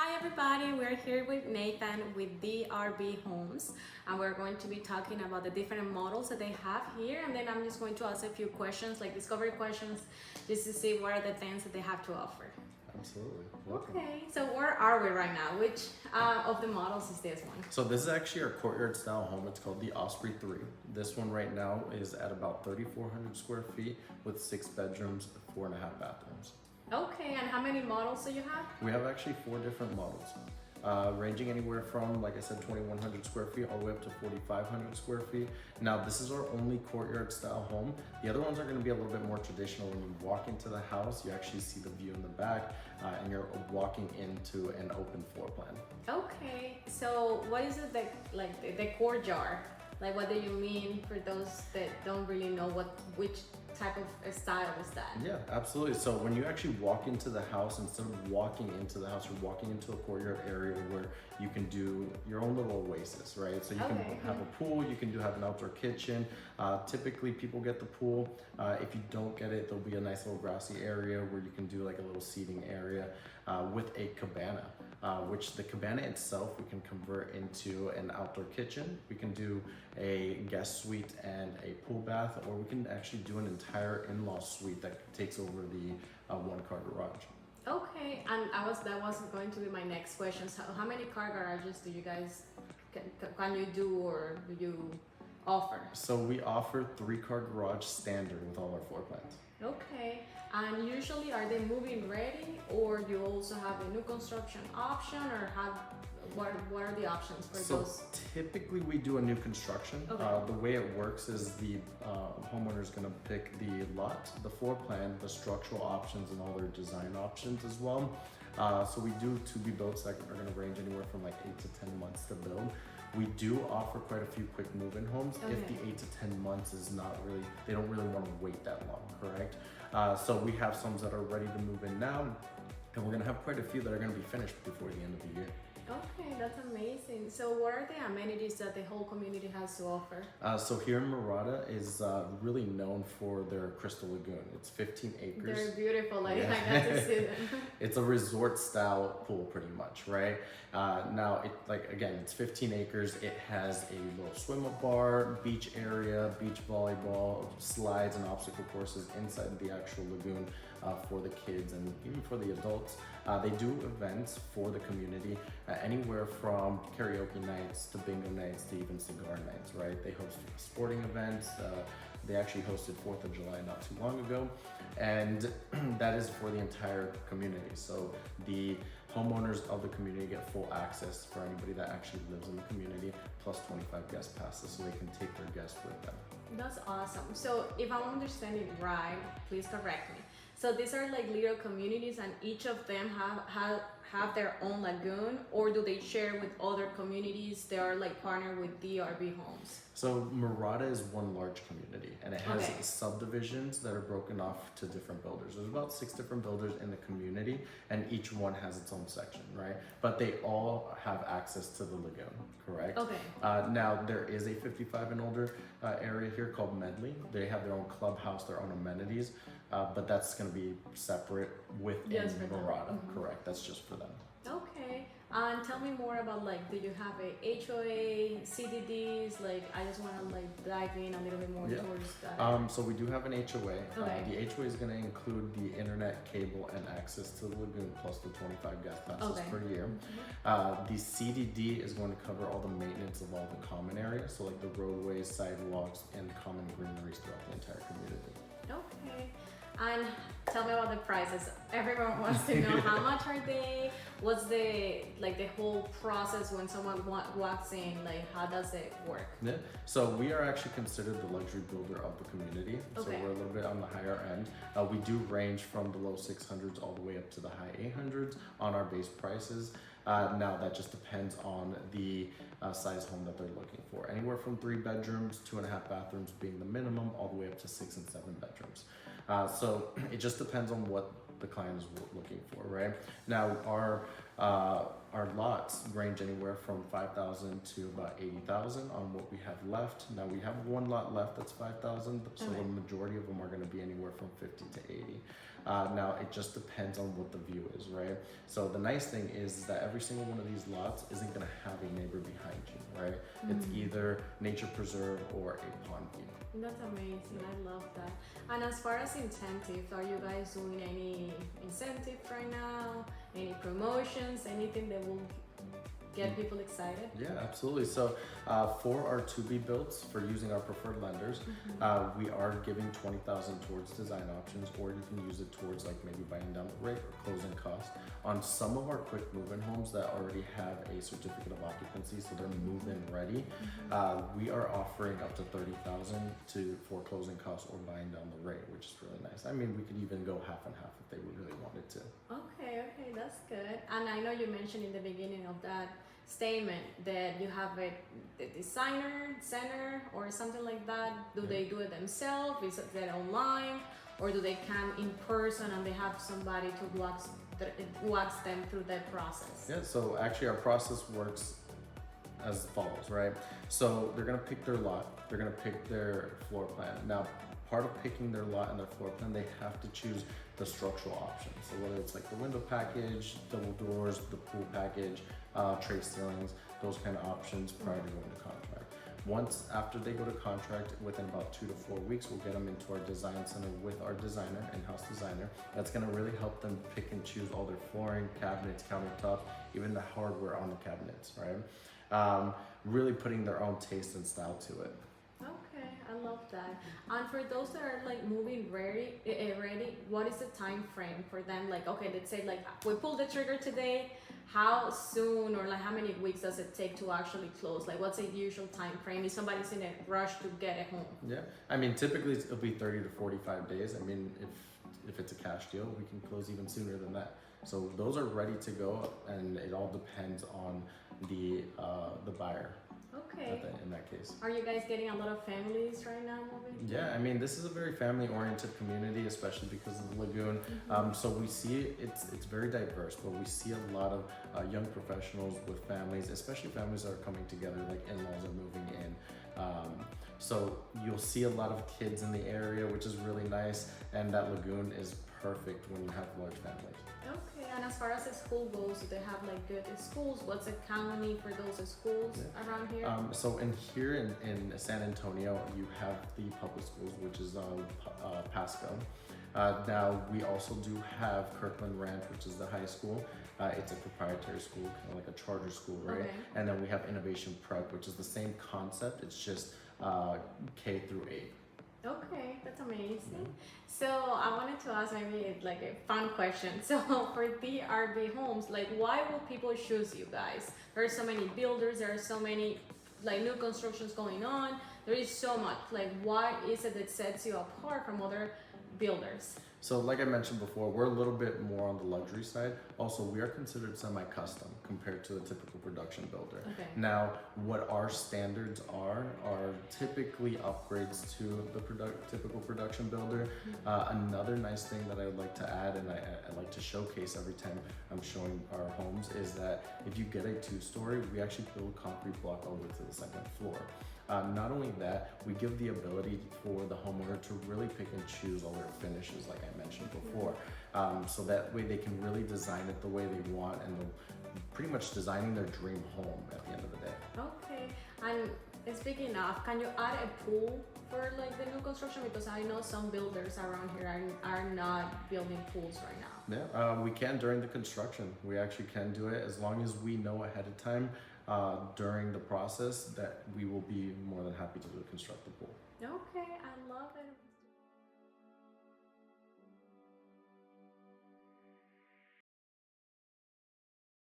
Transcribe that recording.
Hi everybody, we're here with Nathan with DRB Homes, and we're going to be talking about the different models that they have here, and then I'm just going to ask a few questions, like discovery questions, just to see what are the things that they have to offer. Absolutely. Welcome. Okay, so where are we right now? Which of the models is this one? So this is actually our courtyard style home. It's called the Osprey 3. This one right now is at about 3,400 square feet with 6 bedrooms, 4.5 bathrooms. Okay, and how many models do you have? We have actually 4 different models, ranging anywhere from, like I said, 2,100 square feet all the way up to 4,500 square feet. Now, this is our only courtyard style home. The other ones are going to be a little bit more traditional. When you walk into the house, you actually see the view in the back, and you're walking into an open floor plan. Okay, so what is it that, like the courtyard? Like, what do you mean for those that don't really know which type of style is that? Yeah, absolutely. So when you actually walk into the house, instead of walking into the house, you're walking into a courtyard area where you can do your own little oasis, right? So you can have a pool, you can have an outdoor kitchen. Typically people get the pool. If you don't get it, there'll be a nice little grassy area where you can do like a little seating area with a cabana. Which the cabana itself we can convert into an outdoor kitchen. We can do a guest suite and a pool bath, or we can actually do an entire in-law suite that takes over the one-car garage. Okay, and that was going to be my next question. So how many car garages do you guys can you do, or do you offer? So we offer 3-car garage standard with all our floor plans. Okay, and usually are they move-in ready, or you also have a new construction option, or what are the options for those? So typically we do a new construction. Okay. The way it works is the homeowner is going to pick the lot, the floor plan, the structural options, and all their design options as well. So we do to-be-builts that are going to range anywhere from like 8 to 10 months to build. We do offer quite a few quick move-in homes if the 8 to 10 months is not really, they don't really want to wait that long, correct? So we have some that are ready to move in now, and we're going to have quite a few that are going to be finished before the end of the year. Okay, that's amazing. So what are the amenities that the whole community has to offer? So here in Mirada is really known for their Crystal Lagoon. It's 15 acres. They're beautiful, like Yeah. I got to see them. It's a resort style pool pretty much, right? Now, it's 15 acres. It has a little swim up bar, beach area, beach volleyball, slides and obstacle courses inside the actual lagoon for the kids and even for the adults. They do events for the community, anywhere from karaoke nights to bingo nights to even cigar nights, right? They host sporting events. They actually hosted 4th of July not too long ago, and that is for the entire community. So the homeowners of the community get full access for anybody that actually lives in the community, plus 25 guest passes, so they can take their guests with them. That's awesome. So if I'm understanding right, please correct me. So these are like little communities, and each of them have their own lagoon, or do they share with other communities? They are like partnered with DRB Homes. So Mirada is one large community, and it has Okay. subdivisions that are broken off to different builders. There's about 6 different builders in the community, and each one has its own section, right? But they all have access to the lagoon, correct? Okay. Now there is a 55 and older area here called Medley. They have their own clubhouse, their own amenities, but that's going to be separate within Just for them. Mirada, correct? That's just for them. Okay. And tell me more about, like, do you have a HOA, CDDs? Like, I just want to like dive in a little bit more Yeah. towards that. So we do have an HOA. Okay. The HOA is going to include the internet, cable, and access to the lagoon, plus the 25 guest passes Okay. per year. The CDD is going to cover all the maintenance of all the common areas, so like the roadways, sidewalks, and common greeneries throughout the entire community. Okay. And tell me about the prices. Everyone wants to know how much are they? What's the whole process when someone walks in? Like, how does it work? Yeah. So we are actually considered the luxury builder of the community. So Okay. we're a little bit on the higher end. We do range from the low 600s all the way up to the high 800s on our base prices. Now that just depends on the size home that they're looking for. Anywhere from 3 bedrooms, 2.5 bathrooms being the minimum, all the way up to 6 and 7 bedrooms. So it just depends on what the client is looking for, right? Now our Our lots range anywhere from 5,000 to about 80,000 on what we have left. Now we have one lot left that's 5,000, so Okay. the majority of them are going to be anywhere from 50 to 80. Now it just depends on what the view is, right? So the nice thing is that every single one of these lots isn't going to have a neighbor behind you, right? It's either nature preserve or a pond view. That's amazing. I love that. And as far as incentives, are you guys doing any incentives right now? Any promotions? Anything that will get people excited? Yeah, absolutely. So for our to-be builds, for using our preferred lenders, we are giving 20,000 towards design options, or you can use it towards like maybe buying down the rate or closing costs. On some of our quick move-in homes that already have a certificate of occupancy, so they're move-in ready, we are offering up to 30,000 for closing costs or buying down the rate, which is really nice. I mean, we could even go half and half if they really wanted to. Okay, that's good. And I know you mentioned in the beginning of that statement that you have the designer center or something like that. Do they do it themselves? Is it online, or do they come in person and they have somebody to walks them through that process? Yeah, so actually our process works as follows, right? So they're gonna pick their lot, they're gonna pick their floor plan. Now, part of picking their lot and their floor plan, they have to choose the structural options. So whether it's like the window package, double doors, the pool package, tray ceilings, those kind of options prior to going to contract. Once after they go to contract, within about 2 to 4 weeks, we'll get them into our design center with our designer, in-house designer. That's gonna really help them pick and choose all their flooring, cabinets, countertops, even the hardware on the cabinets, right? Really putting their own taste and style to it. Okay, I love that. And for those that are like moving ready, what is the time frame for them? Like, okay, let's say like we pull the trigger today. How soon or like how many weeks does it take to actually close? Like, what's the usual time frame if somebody's in a rush to get it home? Yeah, I mean, typically it'll be 30 to 45 days. I mean, if it's a cash deal, we can close even sooner than that. So those are ready to go, and it all depends on the buyer. Okay. In that case. Are you guys getting a lot of families right now moving? Yeah, I mean, this is a very family-oriented community, especially because of the lagoon. So we see it's very diverse, but we see a lot of young professionals with families, especially families that are coming together, like in-laws are moving in. So you'll see a lot of kids in the area, which is really nice, and that lagoon is perfect when you have large families. Okay, and as far as the school goes, do they have like good schools? What's the county for those schools around here? So in San Antonio, you have the public schools, which is Pasco. Now we also do have Kirkland Ranch, which is the high school. It's a proprietary school, kind of like a charter school, right? Okay. And then we have Innovation Prep, which is the same concept. It's just K through 8. Okay, that's amazing. So I wanted to ask maybe like a fun question. So for the RV homes, like why will people choose you guys? There are so many builders, there are so many like new constructions going on. There is so much. Like why is it that sets you apart from other builders? So like I mentioned before, we're a little bit more on the luxury side. Also, we are considered semi-custom compared to a typical production builder. Okay. Now, what our standards are typically upgrades to the typical production builder. Another nice thing that I would like to add, and I like to showcase every time I'm showing our homes, is that if you get a 2-story, we actually build concrete block all the way to the second floor. Not only that, we give the ability for the homeowner to really pick and choose all their finishes, like I mentioned before. So that way they can really design it the way they want, and they're pretty much designing their dream home at the end of the day. Okay, and speaking of, can you add a pool for like the new construction? Because I know some builders around here are not building pools right now. Yeah, we can during the construction. We actually can do it as long as we know ahead of time during the process that we will be more than happy to construct the pool. Okay, I love it.